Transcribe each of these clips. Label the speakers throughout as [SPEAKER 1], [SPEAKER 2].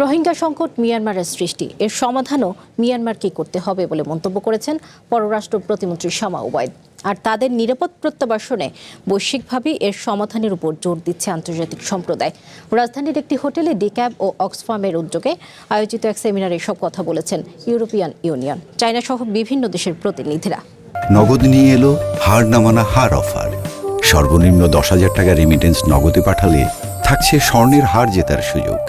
[SPEAKER 1] রোহিঙ্গা সংকট মিয়ানমারের সৃষ্টি, এর সমাধানও মিয়ানমারকে করতে হবে বলে মন্তব্য করেছেন পররাষ্ট্র প্রতিমন্ত্রী শামা ওবায়দ। আর তাদের নিরাপদ প্রত্যাবাসনে বৈশ্বিকভাবে এর সমাধানের উপর জোর দিচ্ছে আন্তর্জাতিক সম্প্রদায়। রাজধানীর একটি হোটেলে ডিক্যাব ও অক্সফামের উদ্যোগে আয়োজিত এক সেমিনারে এসব কথা বলেছেন ইউরোপিয়ান ইউনিয়ন, চায়না সহ বিভিন্ন দেশের প্রতিনিধিরা।
[SPEAKER 2] নগদ নিয়ে এলো হার না মানা হার অফার। সর্বনিম্ন 10,000 টাকা রেমিটেন্স নগদে পাঠালে থাকছে স্বর্ণের হার জেতার সুযোগ।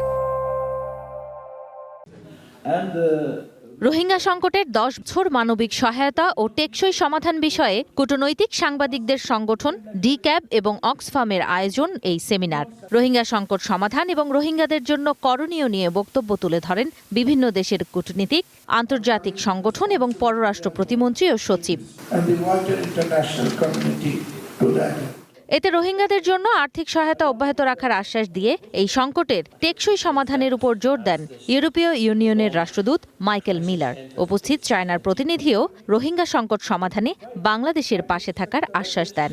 [SPEAKER 3] রোহিঙ্গা সংকটের 10 বছর মানবিক সহায়তা ও টেকসই সমাধান বিষয়ে কূটনৈতিক সাংবাদিকদের সংগঠন ডিক্যাব এবং অক্সফামের আয়োজন এই সেমিনার। রোহিঙ্গা সংকট সমাধান এবং রোহিঙ্গাদের জন্য করণীয় নিয়ে বক্তব্য তুলে ধরেন বিভিন্ন দেশের কূটনীতিক, আন্তর্জাতিক সংগঠন এবং পররাষ্ট্র প্রতিমন্ত্রী ও সচিব। এতে রোহিঙ্গাদের জন্য আর্থিক সহায়তা অব্যাহত রাখার আশ্বাস দিয়ে এই সংকটের টেকসই সমাধানের উপর জোর দেন ইউরোপীয় ইউনিয়নের রাষ্ট্রদূত মাইকেল মিলার। উপস্থিত চায়নার প্রতিনিধিও রোহিঙ্গা সংকট সমাধানে বাংলাদেশের পাশে থাকার আশ্বাস দেন।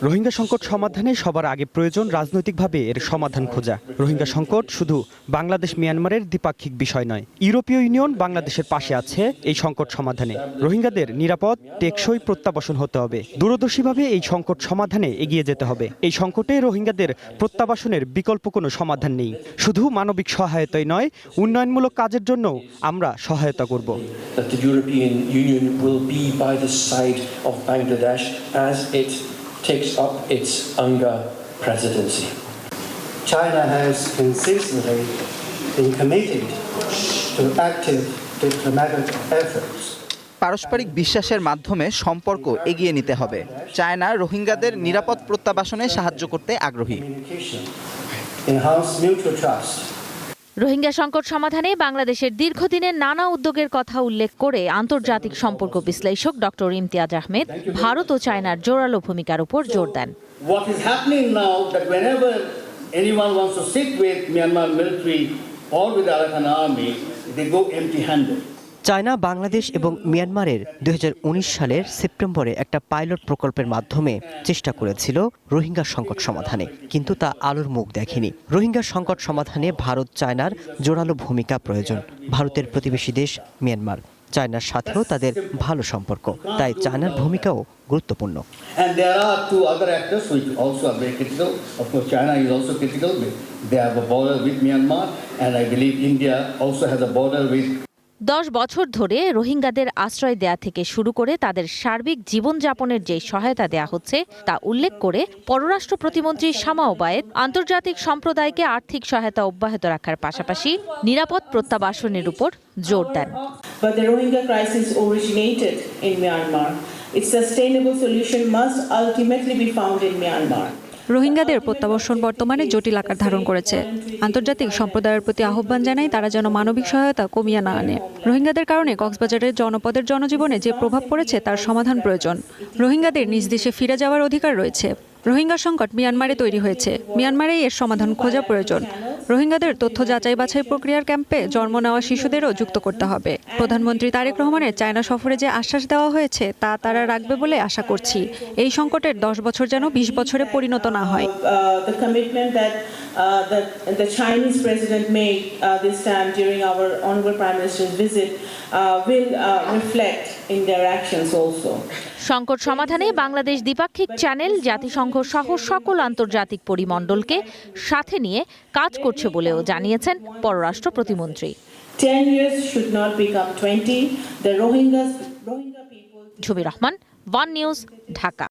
[SPEAKER 4] রোহিঙ্গা সংকট সমাধানে সবার আগে প্রয়োজন রাজনৈতিকভাবে এর সমাধান খোঁজা। রোহিঙ্গা সংকট শুধু বাংলাদেশ মিয়ানমারের দ্বিপাক্ষিক বিষয় নয়, ইউরোপীয় ইউনিয়ন বাংলাদেশের পাশে আছে এই সংকট সমাধানে। রোহিঙ্গাদের নিরাপদ, টেকসই প্রত্যাবাসন হতে হবে। দূরদর্শীভাবে এই সংকট সমাধানে এগিয়ে যেতে হবে। এই সংকটে রোহিঙ্গাদের প্রত্যাবাসনের বিকল্প কোনো সমাধান নেই। শুধু মানবিক সহায়তাই নয়, উন্নয়নমূলক কাজের জন্য আমরা সহায়তা করব।
[SPEAKER 5] takes up its UNGA presidency.
[SPEAKER 6] China has consistently been committed to active diplomatic efforts.
[SPEAKER 7] পারস্পরিক বিশ্বাসের মাধ্যমে সম্পর্ক এগিয়ে নিতে হবে। চায়না রোহিঙ্গাদের নিরাপদ প্রত্যাবাসনে সাহায্য করতে আগ্রহী।
[SPEAKER 6] Enhance mutual trust.
[SPEAKER 3] রোহিঙ্গা সংকট সমাধানে বাংলাদেশের দীর্ঘদিনের নানা উদ্যোগের কথা উল্লেখ করে আন্তর্জাতিক সম্পর্ক বিশ্লেষক ডক্টর ইমতিয়াজ আহমেদ ভারত ও চায়নার জোরালো ভূমিকার উপর জোর দেন।
[SPEAKER 8] What is happening now that whenever anyone wants to sit with Myanmar military or with the Arakan army, they go empty-handed.
[SPEAKER 9] China Bangladesh এবং মিয়ানমারের 2019 সালের সেপ্টেম্বরে একটা পাইলট প্রকল্পের মাধ্যমে চেষ্টা করেছিল রোহিঙ্গা সংকট সমাধানে, কিন্তু তা আলোর মুখ দেখেনি। রোহিঙ্গা সংকট সমাধানে ভারত চায়নার জোরালো ভূমিকা প্রয়োজন। ভারতের প্রতিবেশী দেশ মিয়ানমার, চায়নার সাথেও তাদের ভালো সম্পর্ক, তাই চায়নার ভূমিকাও গুরুত্বপূর্ণ।
[SPEAKER 8] And there are two other actors which also are very critical. Of course, China is also critical. They have a border with Myanmar, and I believe India also has a border with
[SPEAKER 3] 10 বছর ধরে রোহিঙ্গাদের আশ্রয় দেয়া থেকে শুরু করে তাদের সার্বিক জীবনযাপনের যে সহায়তা দেয়া হচ্ছে তা উল্লেখ করে পররাষ্ট্র প্রতিমন্ত্রী শামা ওবায়েদ আন্তর্জাতিক সম্প্রদায়কে আর্থিক সহায়তা অব্যাহত রাখার পাশাপাশি নিরাপদ প্রত্যাবাসনের উপর জোর দেন।
[SPEAKER 10] But the Rohingya crisis originated in Myanmar. Its sustainable solution must ultimately be found in Myanmar.
[SPEAKER 11] রোহিঙ্গাদের প্রত্যাবাসন বর্তমানে জটিল আকার ধারণ করেছে। আন্তর্জাতিক সম্প্রদায়ের প্রতি আহ্বান জানাই তারা যেন মানবিক সহায়তা কমিয়ে না আনে। রোহিঙ্গাদের কারণে কক্সবাজারের জনপদের জনজীবনে যে প্রভাব পড়েছে তার সমাধান প্রয়োজন। রোহিঙ্গাদের নিজ দেশে ফিরে যাওয়ার অধিকার রয়েছে। রোহিঙ্গা সংকট মিয়ানমারে তৈরি হয়েছে, মিয়ানমারেই এর সমাধান খোঁজা প্রয়োজন। রোহিঙ্গাদের তথ্য যাচাই বাছাই প্রক্রিয়ার ক্যাম্পে জন্ম নেওয়া শিশুদেরও যুক্ত করতে হবে। প্রধানমন্ত্রী তারেক রহমানের চায়না সফরে যে আশ্বাস দেওয়া হয়েছে তা তারা রাখবে বলে আশা করছি। এই সংকটের 10 বছর যেন 20 বছরে পরিণত না হয়।
[SPEAKER 10] The commitment that the Chinese president made this time during our honorable Prime Minister's visit will reflect in their actions also.
[SPEAKER 3] সংকট সমাধানে বাংলাদেশ দ্বিপাক্ষিক চ্যানেল, জাতিসংঘ সহ সকল আন্তর্জাতিক পরিমণ্ডলকে সাথে নিয়ে কাজ করছে বলেও জানিয়েছেন পররাষ্ট্র প্রতিমন্ত্রী।
[SPEAKER 10] 10 years should not become 20. The Rohingya people.
[SPEAKER 3] ঝুমি Rahman, one news, Dhaka.